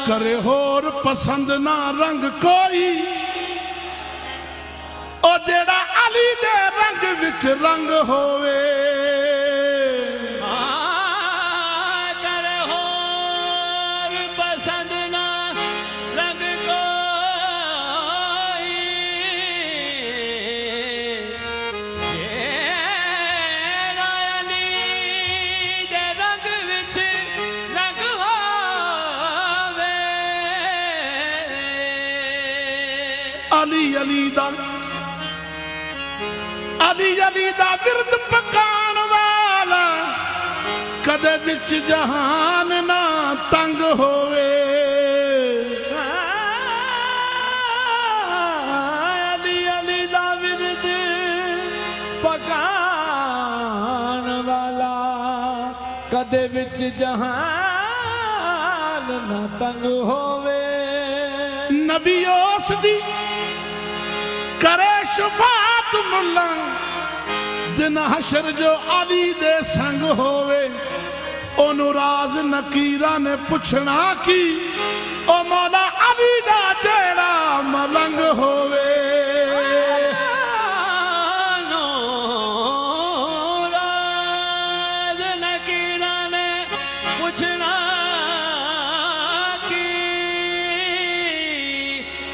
करे होर पसंद ना रंग कोई ओ जेड़ा अली दे रंग विच रंग होवे। करे होर पसंद ना रंग कोई जेड़ा अली दे रंग विच रंग होवे। अली अली दा विरद पकान वाला कदे विच जहान ना तंग होवे। अली दा विरद पकान वाला कदे विच जहान ना तंग होवे। नबी उस दी करे शफात मुल्ला दिन हशर जो अली दे संग होवे। ओनू राज नकीरा ने पुछना की ओ मौला अली दा जेड़ा मलंग होवे। राज नकीरा ने पुछना की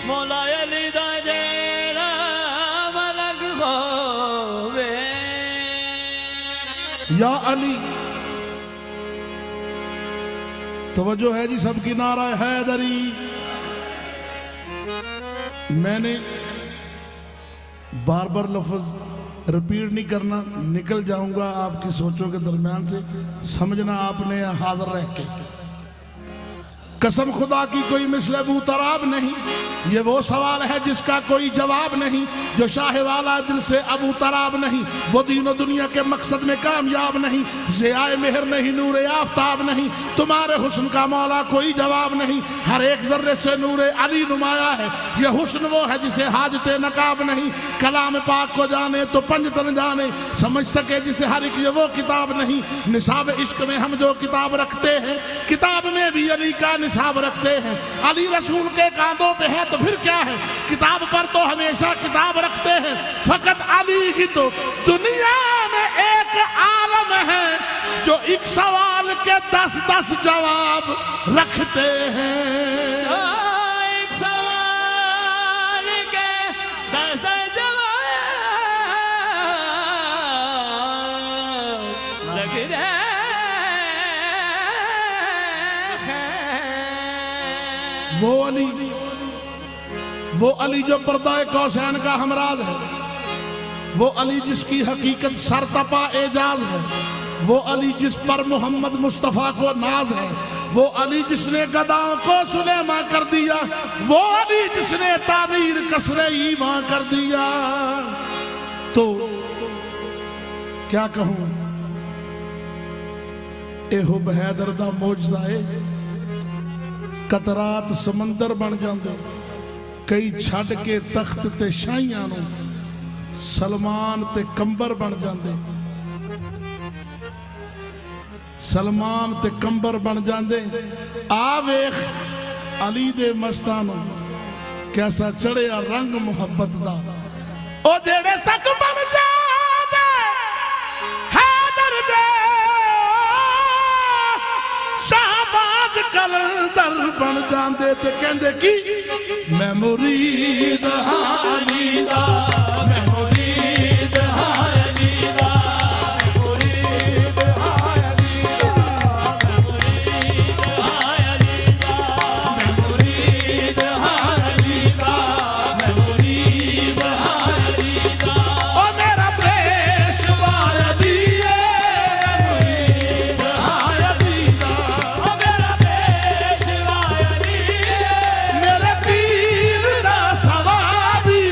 मौला अली दा जेड़ा मलंग होवे। या अली तवज्जो है जी सबकी, नारा हैदरी। मैंने बार बार लफ्ज रिपीट नहीं करना, निकल जाऊंगा आपकी सोचों के दरमियान से, समझना आपने हाजिर रह के। कसम खुदा की कोई मिसल अबू तराब नहीं, ये वो सवाल है जिसका कोई जवाब नहीं। जो शाह वाला दिल से अबू तराब नहीं, वो दीन दुनिया के मकसद में कामयाब नहीं। ज़ियाए मेहर नहीं, नूरे आफ्ताब नहीं, तुम्हारे हुस्न का मौला कोई जवाब नहीं। हर एक जर्रे से नूरे अली नुमाया है, ये हुस्न वो है जिसे हाजते नकाब नहीं। कलाम पाक को जाने तो पंजतन जाने, समझ सके जिसे हर एक ये वो किताब नहीं। निसाब इश्क में हम जो किताब रखते हैं, किताब में भी अली का निसाब रखते हैं। अली रसूल के कांधों पे है तो फिर क्या है, किताब पर तो हमेशा किताब रखते हैं। फकत अली ही तो दुनिया में एक आलम है जो एक सवाल के 10-10 जवाब रखते हैं। एक सवाल के 10-10 जवाब रखते हैं। वो अली जो पर्दाए कौसैन का हमराज है, वो अली जिसकी हकीकत सरतपा एजाज है, वो अली जिस पर मोहम्मद मुस्तफ़ा को नाज है, वो अली जिसने गदाओं को सुलेमा कर दिया, वो अली जिसने तामीर कसरे ईमान कर दिया। तो क्या कहूं, एहो बहैदर दा मौजज़ा है। कतरात समंदर बन जाते, कई छड़ के तख्त ते शाहियां नूं सलमान ते कंबर बन जाते, सलमान ते कंबर बन जाते। आ वेख अली दे मस्तां नूं कैसा चढ़िया रंग मुहब्बत दा। ओ जेड़े सक बन जाते हैदर दे शाहबाज कलंदर बन जाते ते कहंदे की मैं मुरीद हां अली दा, मैं मुरीद हां अली दा, मुरीद हां अली दा, मैं मुरीद हां अली दा, मैं मुरीद हां अली दा, मैं मुरीद हां अली दा। ओ मेरा पेशवा अली है, मुरीद हां अली दा, ओ मेरा पेशवा अली है, मेरे पीर दा सवारी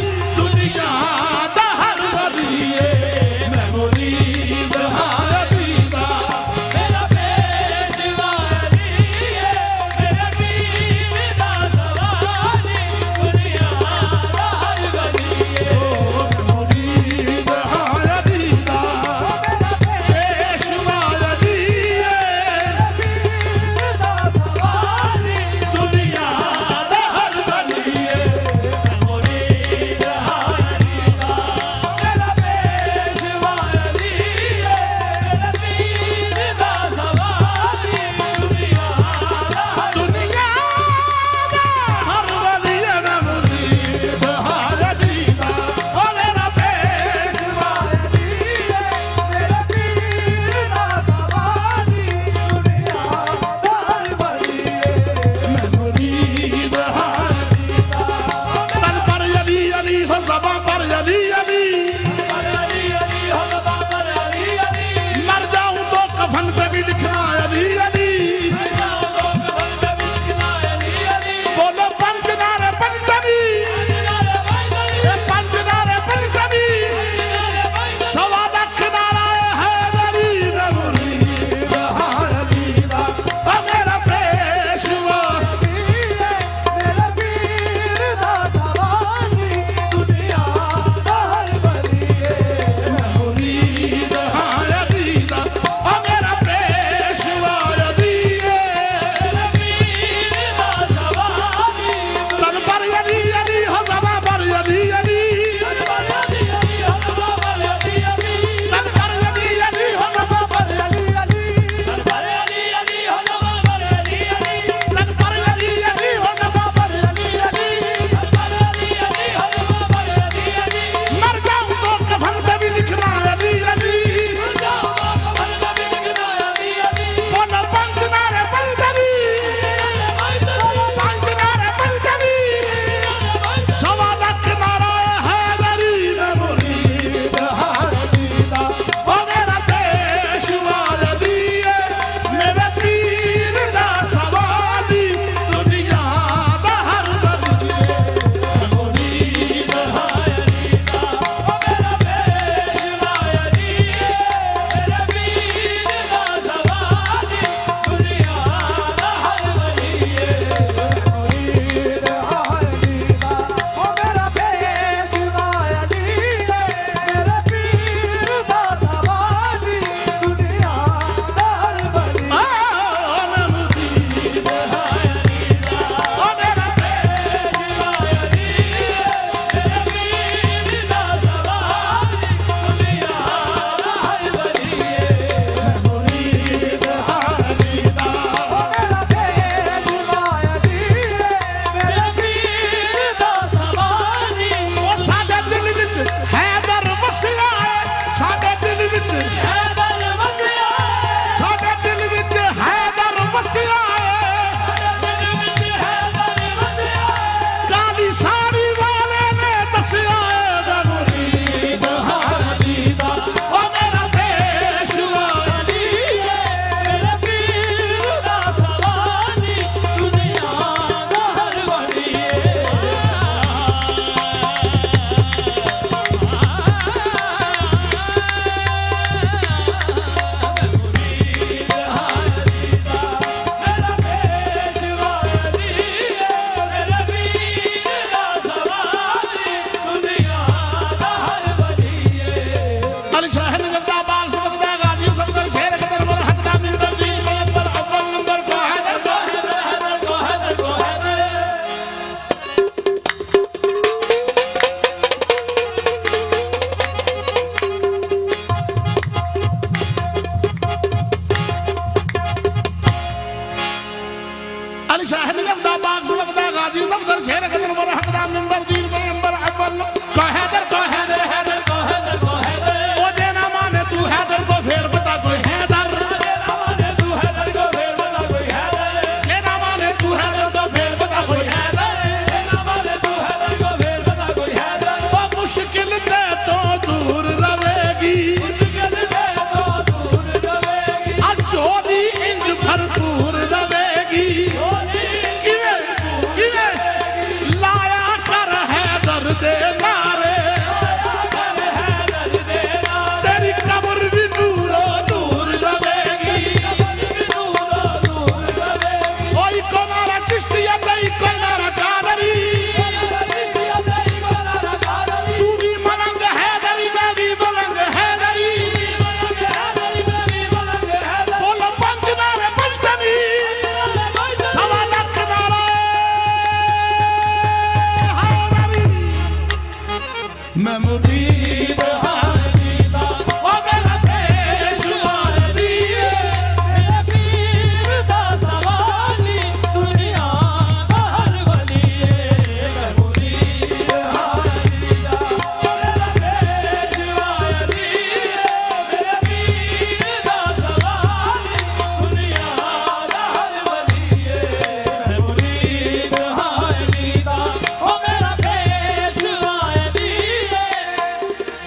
मैं मुरीद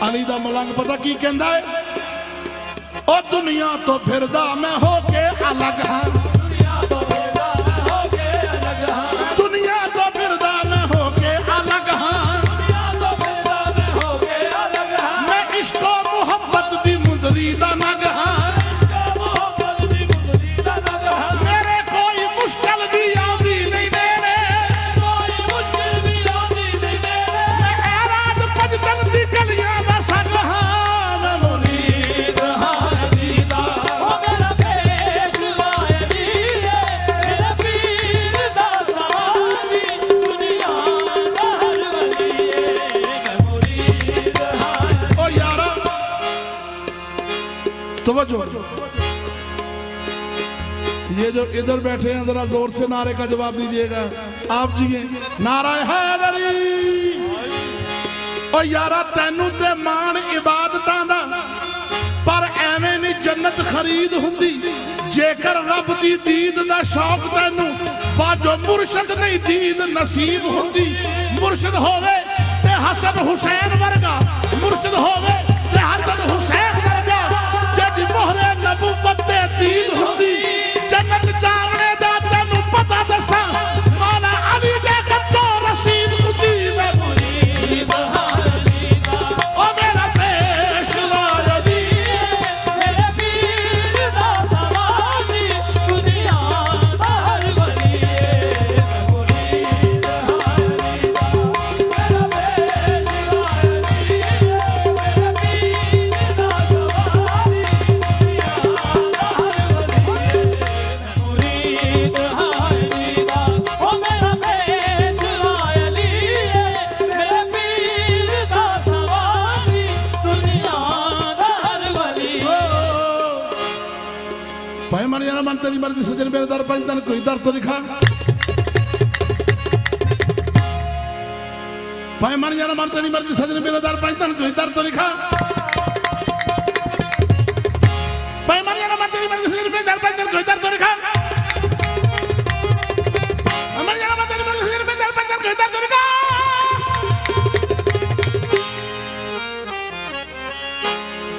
अली दा मलंग पता की कहंदा है ओ दुनिया तो फिरदा मैं होके अलग हां दुनिया तो फिरदा मैं होके अलग हां दुनिया तो फिरदा मैं होके अलग हां दुनिया तो फिरदा मैं होके अलग हां मैं इश्को मोहब्बत दी मुंदरी दा नग हां इश्को मोहब्बत दी मुंदरी दा नग हां मेरे कोई मुश्किल भी आंदी नहीं नेड़े कोई मुश्किल भी आंदी नहीं नेड़े मैं ऐराद पजतन दी गलियां ये जो इधर बैठे हैं जरा जोर से नारे का जवाब दीजिएगा आप जी नारा हैदरी ओ यारा तैनू ते मान इबादतां दा पर एवें नहीं जन्नत खरीद हुंदी जेकर रब दी दीद दा शौक तैनू बाजो मुर्शद नहीं दीद नसीब हुंदी मुर्शद होवे ते हसन हुसैन वर्गा मुर्शद होवे ते हसन हुसैन वर्गा जद मोहरे नबुवत ते दीद हुंदी जन्नत जाने दा तैनू पता दसा मौला अली दे गत्तो रसीद खुदी मैं मुरीद हाली दा ओ मेरा पेशवा अली मेरे पीर दा सवाली दुनिया दा हर वली मैं मुरीद हाली दा मेरा पेशवा अली मेरे पीर दा सवाली दुनिया दा हर वली भाई मन जाना मन तेरी मर्जी सजन मेरे दर पर तन कोई दर तो लिखा भाई मन जाना मन तेरी मर्जी सजन मेरे दर पर तन कोई दर तो लिखा भाई मन जाना मन तेरी मर्जी सजन मेरे दर पर तन कोई दर तो लिखा मन जाना मन तेरी मर्जी सजन मेरे दर पर तन कोई दर तो लिखा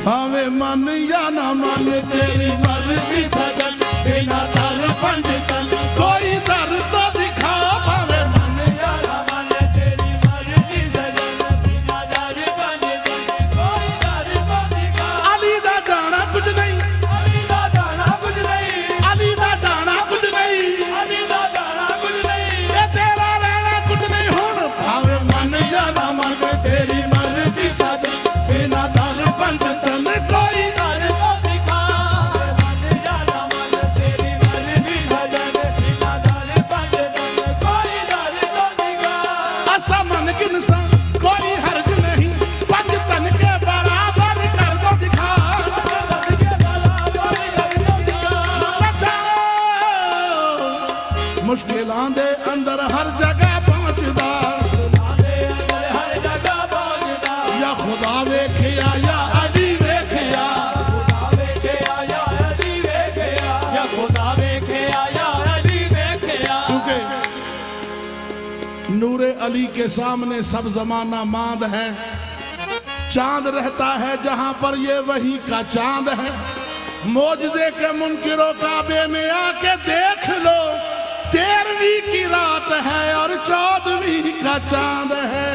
भावे मन या ना मन तेरी मर्जी सजन बिना दर पंडितन कोई दर तो दिखा भावे मन या ना मन तेरी मर्जी सजन बिना दर पंडितन कोई दर तो दिखा अली दा जाना कुछ नहीं अली दा जाना कुछ नहीं अली दा जाना कुछ नहीं अली दा जाना कुछ नहीं ये तेरा रहना कुछ नहीं हुन भावे मन या ना मन तेरी मर्जी सजन बिना दर पंडितन कोई दर तो दिखा मन या ना मन तेरी मर्जी सजन बिना दर पंडितन कोई दर तो दिखा असा मन किनसा कोई हर्ज नहीं पंडितन के बराबर कर दो दिखा मुश्किलां दे अंदर हर जगह पहुंचदा या खुदा वेखिया या अली वेखिया या खुदा वेखिया या अली वेखिया क्योंकि नूरे अली के सामने सब जमाना मांद है चांद रहता है जहां पर ये वही का चांद है मौजदे के मुनकिरों काबे में आके देख लो 13वीं की रात है और 14वीं का चांद है